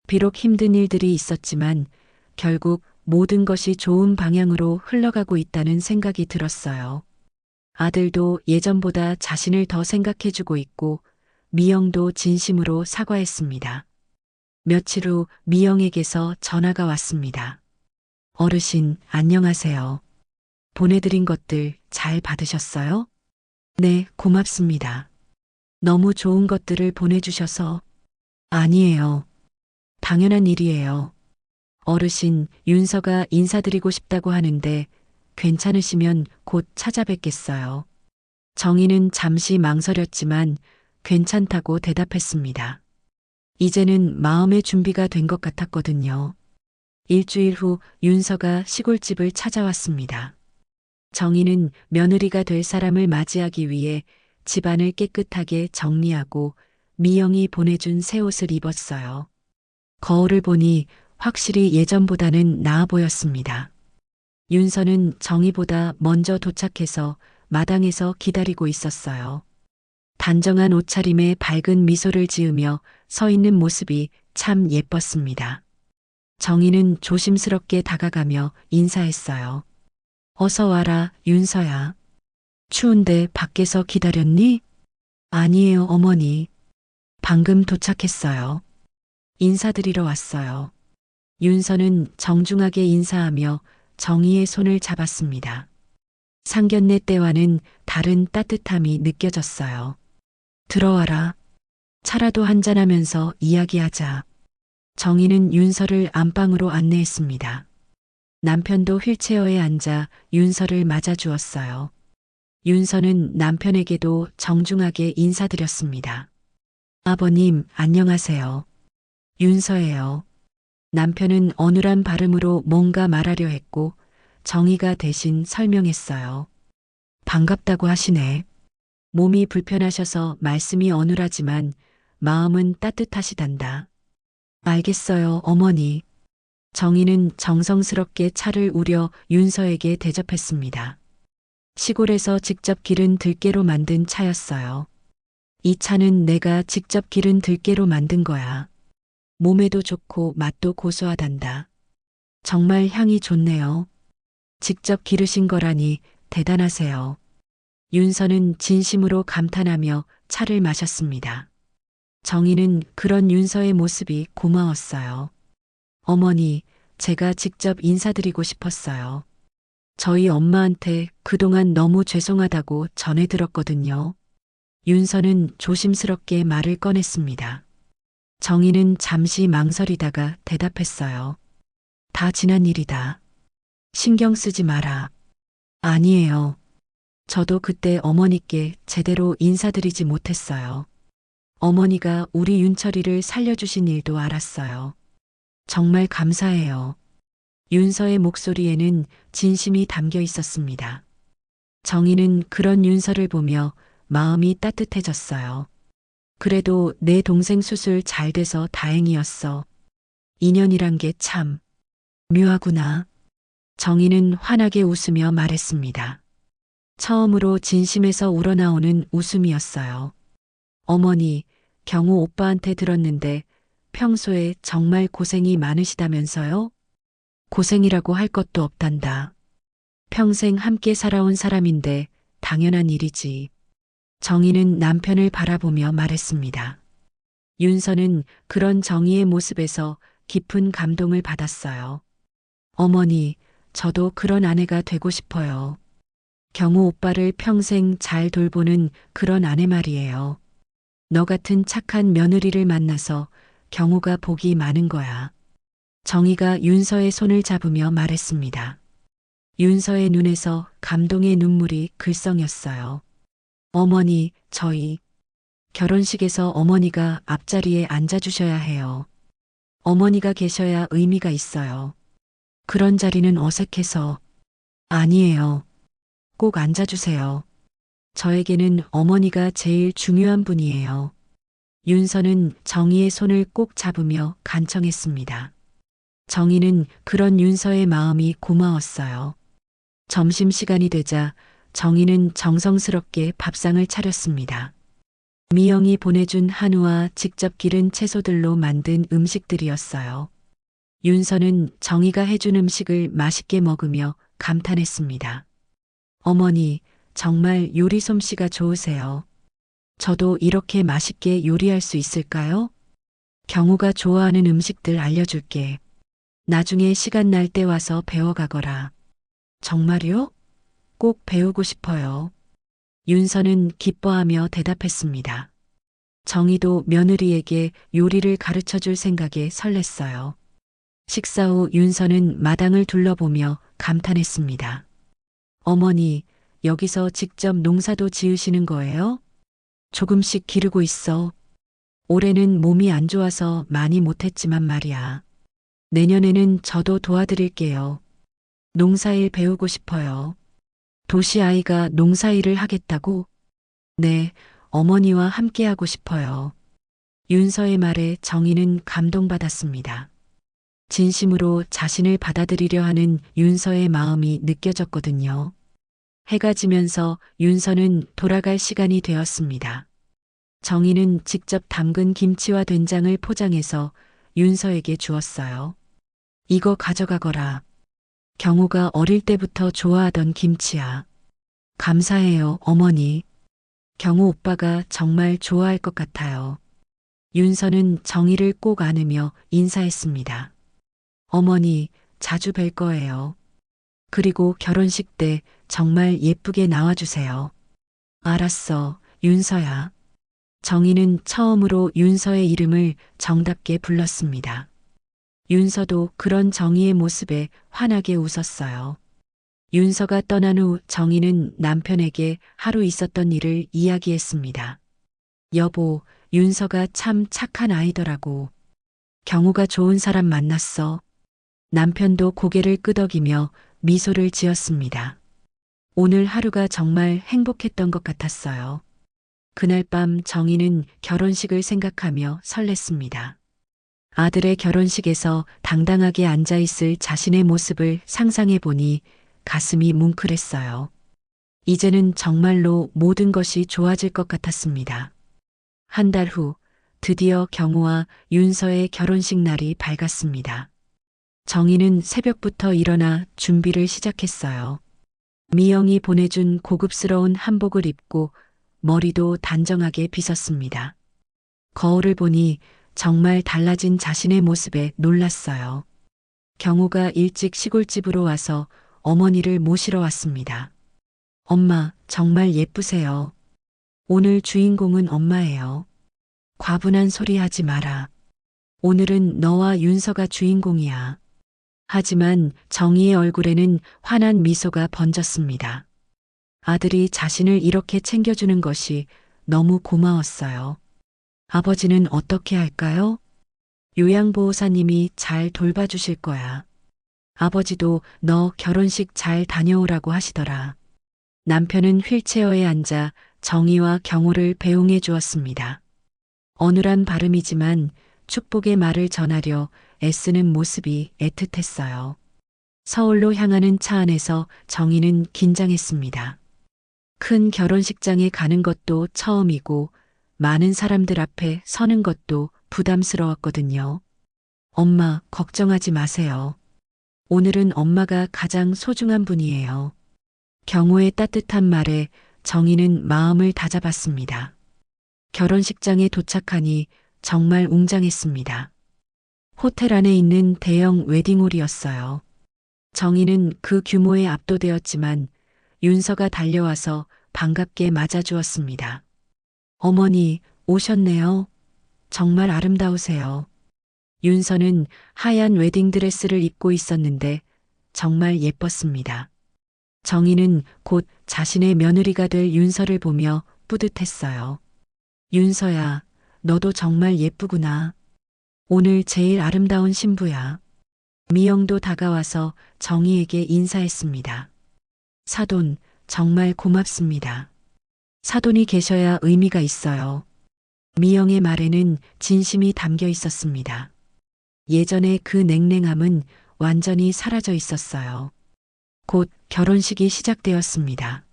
비록 힘든 일들이 있었지만 결국 모든 것이 좋은 방향으로 흘러가고 있다는 생각이 들었어요. 아들도 예전보다 자신을 더 생각해주고 있고 미영도 진심으로 사과했습니다. 며칠 후 미영에게서 전화가 왔습니다. 어르신, 안녕하세요. 보내드린 것들 잘 받으셨어요? 네, 고맙습니다. 너무 좋은 것들을 보내주셔서. 아니에요. 당연한 일이에요. 어르신, 윤서가 인사드리고 싶다고 하는데 괜찮으시면 곧 찾아뵙겠어요. 정희는 잠시 망설였지만 괜찮다고 대답했습니다. 이제는 마음의 준비가 된 것 같았거든요. 일주일 후 윤서가 시골집을 찾아왔습니다. 정희는 며느리가 될 사람을 맞이하기 위해 집안을 깨끗하게 정리하고 미영이 보내준 새 옷을 입었어요. 거울을 보니 확실히 예전보다는 나아 보였습니다. 윤서는 정희보다 먼저 도착해서 마당에서 기다리고 있었어요. 단정한 옷차림에 밝은 미소를 지으며 서 있는 모습이 참 예뻤습니다. 정희는 조심스럽게 다가가며 인사했어요. 어서 와라, 윤서야. 추운데 밖에서 기다렸니? 아니에요, 어머니. 방금 도착했어요. 인사드리러 왔어요. 윤서는 정중하게 인사하며 정희의 손을 잡았습니다. 상견례 때와는 다른 따뜻함이 느껴졌어요. 들어와라. 차라도 한잔하면서 이야기하자. 정희는 윤서를 안방으로 안내했습니다. 남편도 휠체어에 앉아 윤서를 맞아주었어요. 윤서는 남편에게도 정중하게 인사드렸습니다. 아버님, 안녕하세요. 윤서예요. 남편은 어눌한 발음으로 뭔가 말하려 했고 정희가 대신 설명했어요. 반갑다고 하시네. 몸이 불편하셔서 말씀이 어눌하지만 마음은 따뜻하시단다. 알겠어요, 어머니. 정희는 정성스럽게 차를 우려 윤서에게 대접했습니다. 시골에서 직접 기른 들깨로 만든 차였어요. 이 차는 내가 직접 기른 들깨로 만든 거야. 몸에도 좋고 맛도 고소하단다. 정말 향이 좋네요. 직접 기르신 거라니 대단하세요. 윤서는 진심으로 감탄하며 차를 마셨습니다. 정희는 그런 윤서의 모습이 고마웠어요. 어머니, 제가 직접 인사드리고 싶었어요. 저희 엄마한테 그동안 너무 죄송하다고 전해 들었거든요. 윤서는 조심스럽게 말을 꺼냈습니다. 정희는 잠시 망설이다가 대답했어요. 다 지난 일이다. 신경 쓰지 마라. 아니에요. 저도 그때 어머니께 제대로 인사드리지 못했어요. 어머니가 우리 윤철이를 살려주신 일도 알았어요. 정말 감사해요. 윤서의 목소리에는 진심이 담겨 있었습니다. 정희는 그런 윤서를 보며 마음이 따뜻해졌어요. 그래도 내 동생 수술 잘 돼서 다행이었어. 인연이란 게 참 묘하구나. 정희는 환하게 웃으며 말했습니다. 처음으로 진심에서 우러나오는 웃음이었어요. 어머니, 경호 오빠한테 들었는데 평소에 정말 고생이 많으시다면서요? 고생이라고 할 것도 없단다. 평생 함께 살아온 사람인데 당연한 일이지. 정희는 남편을 바라보며 말했습니다. 윤서는 그런 정희의 모습에서 깊은 감동을 받았어요. 어머니, 저도 그런 아내가 되고 싶어요. 경우 오빠를 평생 잘 돌보는 그런 아내 말이에요. 너 같은 착한 며느리를 만나서 경우가 복이 많은 거야. 정희가 윤서의 손을 잡으며 말했습니다. 윤서의 눈에서 감동의 눈물이 글썽였어요. 어머니, 저희 결혼식에서 어머니가 앞자리에 앉아주셔야 해요. 어머니가 계셔야 의미가 있어요. 그런 자리는 어색해서. 아니에요. 꼭 앉아주세요. 저에게는 어머니가 제일 중요한 분이에요. 윤서는 정희의 손을 꼭 잡으며 간청했습니다. 정희는 그런 윤서의 마음이 고마웠어요. 점심시간이 되자 정희는 정성스럽게 밥상을 차렸습니다. 미영이 보내준 한우와 직접 기른 채소들로 만든 음식들이었어요. 윤서는 정희가 해준 음식을 맛있게 먹으며 감탄했습니다. 어머니, 정말 요리 솜씨가 좋으세요. 저도 이렇게 맛있게 요리할 수 있을까요? 경우가 좋아하는 음식들 알려줄게. 나중에 시간 날 때 와서 배워가거라. 정말요? 꼭 배우고 싶어요. 윤서는 기뻐하며 대답했습니다. 정희도 며느리에게 요리를 가르쳐 줄 생각에 설렜어요. 식사 후 윤서는 마당을 둘러보며 감탄했습니다. 어머니, 여기서 직접 농사도 지으시는 거예요? 조금씩 기르고 있어. 올해는 몸이 안 좋아서 많이 못했지만 말이야. 내년에는 저도 도와드릴게요. 농사일 배우고 싶어요. 도시 아이가 농사일을 하겠다고? 네, 어머니와 함께하고 싶어요. 윤서의 말에 정희는 감동받았습니다. 진심으로 자신을 받아들이려 하는 윤서의 마음이 느껴졌거든요. 해가 지면서 윤서는 돌아갈 시간이 되었습니다. 정희는 직접 담근 김치와 된장을 포장해서 윤서에게 주었어요. 이거 가져가거라. 경우가 어릴 때부터 좋아하던 김치야. 감사해요, 어머니. 경우 오빠가 정말 좋아할 것 같아요. 윤서는 정희를 꼭 안으며 인사했습니다. 어머니, 자주 뵐 거예요. 그리고 결혼식 때 정말 예쁘게 나와주세요. 알았어, 윤서야. 정희는 처음으로 윤서의 이름을 정답게 불렀습니다. 윤서도 그런 정희의 모습에 환하게 웃었어요. 윤서가 떠난 후 정희는 남편에게 하루 있었던 일을 이야기했습니다. 여보, 윤서가 참 착한 아이더라고. 경우가 좋은 사람 만났어. 남편도 고개를 끄덕이며 미소를 지었습니다. 오늘 하루가 정말 행복했던 것 같았어요. 그날 밤 정희는 결혼식을 생각하며 설렜습니다. 아들의 결혼식에서 당당하게 앉아있을 자신의 모습을 상상해 보니 가슴이 뭉클했어요. 이제는 정말로 모든 것이 좋아질 것 같았습니다. 한 달 후 드디어 경우와 윤서의 결혼식 날이 밝았습니다. 정희는 새벽부터 일어나 준비를 시작했어요. 미영이 보내준 고급스러운 한복을 입고 머리도 단정하게 빗었습니다. 거울을 보니 정말 달라진 자신의 모습에 놀랐어요. 경우가 일찍 시골집으로 와서 어머니를 모시러 왔습니다. 엄마, 정말 예쁘세요. 오늘 주인공은 엄마예요. 과분한 소리 하지 마라. 오늘은 너와 윤서가 주인공이야. 하지만 정희의 얼굴에는 환한 미소가 번졌습니다. 아들이 자신을 이렇게 챙겨주는 것이 너무 고마웠어요. 아버지는 어떻게 할까요? 요양보호사님이 잘 돌봐주실 거야. 아버지도 너 결혼식 잘 다녀오라고 하시더라. 남편은 휠체어에 앉아 정희와 경호를 배웅해 주었습니다. 어눌한 발음이지만 축복의 말을 전하려 애쓰는 모습이 애틋했어요. 서울로 향하는 차 안에서 정희는 긴장했습니다. 큰 결혼식장에 가는 것도 처음이고 많은 사람들 앞에 서는 것도 부담스러웠거든요. 엄마, 걱정하지 마세요. 오늘은 엄마가 가장 소중한 분이에요. 경호의 따뜻한 말에 정희는 마음을 다잡았습니다. 결혼식장에 도착하니 정말 웅장했습니다. 호텔 안에 있는 대형 웨딩홀이었어요. 정희는 그 규모에 압도되었지만 윤서가 달려와서 반갑게 맞아주었습니다. 어머니, 오셨네요. 정말 아름다우세요. 윤서는 하얀 웨딩드레스를 입고 있었는데 정말 예뻤습니다. 정희는 곧 자신의 며느리가 될 윤서를 보며 뿌듯했어요. 윤서야, 너도 정말 예쁘구나. 오늘 제일 아름다운 신부야. 미영도 다가와서 정희에게 인사했습니다. 사돈, 정말 고맙습니다. 사돈이 계셔야 의미가 있어요. 미영의 말에는 진심이 담겨 있었습니다. 예전의 그 냉랭함은 완전히 사라져 있었어요. 곧 결혼식이 시작되었습니다.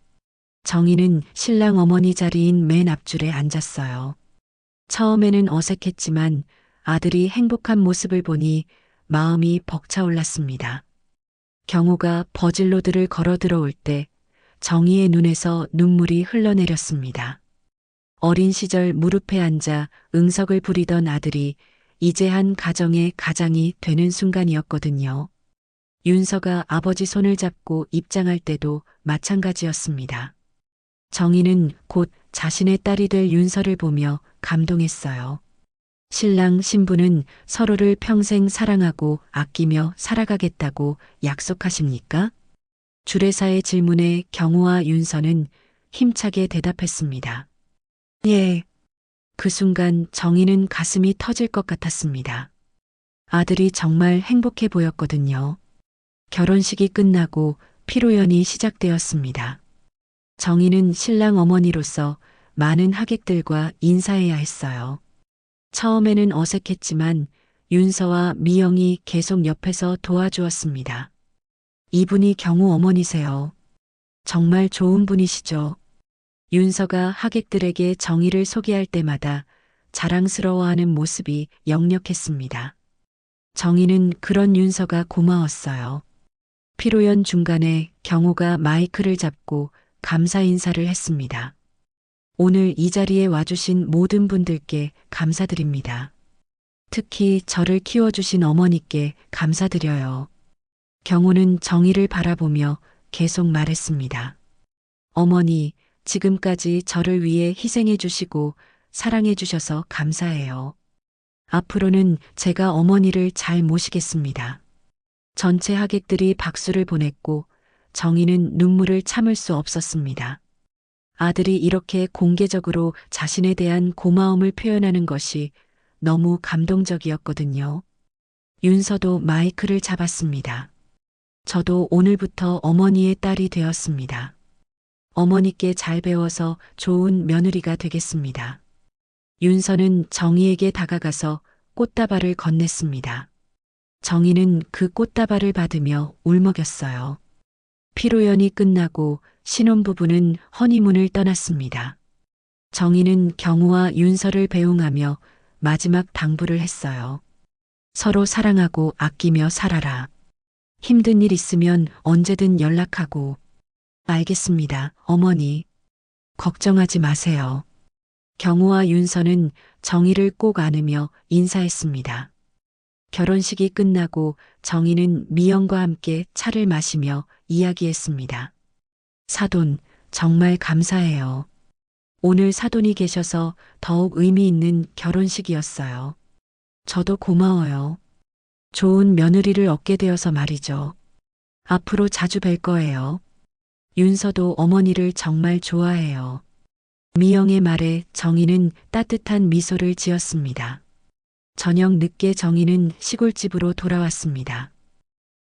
정희는 신랑 어머니 자리인 맨 앞줄에 앉았어요. 처음에는 어색했지만 아들이 행복한 모습을 보니 마음이 벅차올랐습니다. 경호가 버질로드를 걸어 들어올 때 정희의 눈에서 눈물이 흘러내렸습니다. 어린 시절 무릎에 앉아 응석을 부리던 아들이 이제 한 가정의 가장이 되는 순간이었거든요. 윤서가 아버지 손을 잡고 입장할 때도 마찬가지였습니다. 정희는 곧 자신의 딸이 될 윤서를 보며 감동했어요. 신랑 신부는 서로를 평생 사랑하고 아끼며 살아가겠다고 약속하십니까? 주례사의 질문에 경호와 윤서는 힘차게 대답했습니다. 예. 그 순간 정희는 가슴이 터질 것 같았습니다. 아들이 정말 행복해 보였거든요. 결혼식이 끝나고 피로연이 시작되었습니다. 정희는 신랑 어머니로서 많은 하객들과 인사해야 했어요. 처음에는 어색했지만 윤서와 미영이 계속 옆에서 도와주었습니다. 이분이 경호 어머니세요. 정말 좋은 분이시죠. 윤서가 하객들에게 정희를 소개할 때마다 자랑스러워하는 모습이 역력했습니다. 정희는 그런 윤서가 고마웠어요. 피로연 중간에 경호가 마이크를 잡고 감사 인사를 했습니다. 오늘 이 자리에 와주신 모든 분들께 감사드립니다. 특히 저를 키워주신 어머니께 감사드려요. 경호는 정희를 바라보며 계속 말했습니다. 어머니, 지금까지 저를 위해 희생해 주시고 사랑해 주셔서 감사해요. 앞으로는 제가 어머니를 잘 모시겠습니다. 전체 하객들이 박수를 보냈고 정희는 눈물을 참을 수 없었습니다. 아들이 이렇게 공개적으로 자신에 대한 고마움을 표현하는 것이 너무 감동적이었거든요. 윤서도 마이크를 잡았습니다. 저도 오늘부터 어머니의 딸이 되었습니다. 어머니께 잘 배워서 좋은 며느리가 되겠습니다. 윤서는 정희에게 다가가서 꽃다발을 건넸습니다. 정희는 그 꽃다발을 받으며 울먹였어요. 피로연이 끝나고 신혼부부는 허니문을 떠났습니다. 정희는 경호와 윤서를 배웅하며 마지막 당부를 했어요. 서로 사랑하고 아끼며 살아라. 힘든 일 있으면 언제든 연락하고. 알겠습니다, 어머니. 걱정하지 마세요. 경호와 윤서는 정희를 꼭 안으며 인사했습니다. 결혼식이 끝나고 정희는 미영과 함께 차를 마시며 이야기했습니다. 사돈, 정말 감사해요. 오늘 사돈이 계셔서 더욱 의미 있는 결혼식이었어요. 저도 고마워요. 좋은 며느리를 얻게 되어서 말이죠. 앞으로 자주 뵐 거예요. 윤서도 어머니를 정말 좋아해요. 미영의 말에 정희는 따뜻한 미소를 지었습니다. 저녁 늦게 정희는 시골집으로 돌아왔습니다.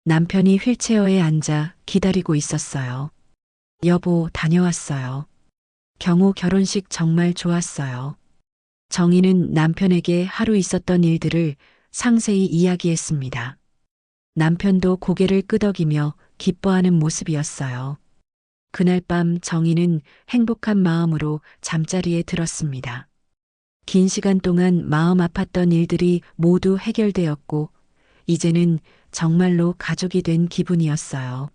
남편이 휠체어에 앉아 기다리고 있었어요. 여보, 다녀왔어요. 경호 결혼식 정말 좋았어요. 정희는 남편에게 하루 있었던 일들을 상세히 이야기했습니다. 남편도 고개를 끄덕이며 기뻐하는 모습이었어요. 그날 밤 정희는 행복한 마음으로 잠자리에 들었습니다. 긴 시간 동안 마음 아팠던 일들이 모두 해결되었고, 이제는 정말로 가족이 된 기분이었어요.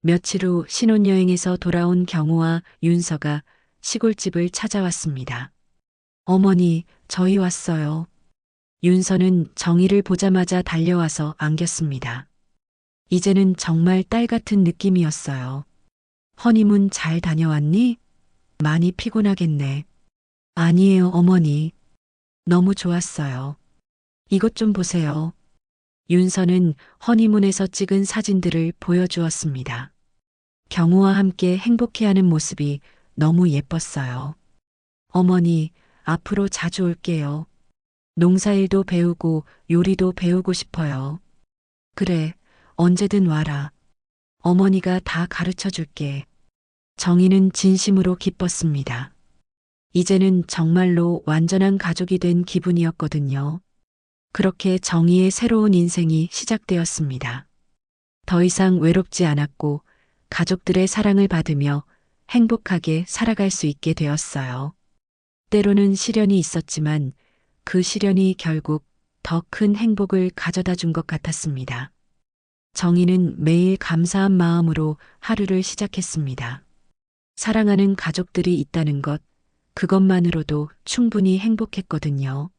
며칠 후 신혼여행에서 돌아온 경호와 윤서가 시골집을 찾아왔습니다. 어머니, 저희 왔어요. 윤서는 정희를 보자마자 달려와서 안겼습니다. 이제는 정말 딸 같은 느낌이었어요. 허니문 잘 다녀왔니? 많이 피곤하겠네. 아니에요, 어머니. 너무 좋았어요. 이것 좀 보세요. 윤서는 허니문에서 찍은 사진들을 보여주었습니다. 경우와 함께 행복해하는 모습이 너무 예뻤어요. 어머니, 앞으로 자주 올게요. 농사일도 배우고 요리도 배우고 싶어요. 그래, 언제든 와라. 어머니가 다 가르쳐 줄게. 정희는 진심으로 기뻤습니다. 이제는 정말로 완전한 가족이 된 기분이었거든요. 그렇게 정희의 새로운 인생이 시작되었습니다. 더 이상 외롭지 않았고 가족들의 사랑을 받으며 행복하게 살아갈 수 있게 되었어요. 때로는 시련이 있었지만 그 시련이 결국 더 큰 행복을 가져다 준 것 같았습니다. 정희는 매일 감사한 마음으로 하루를 시작했습니다. 사랑하는 가족들이 있다는 것, 그것만으로도 충분히 행복했거든요.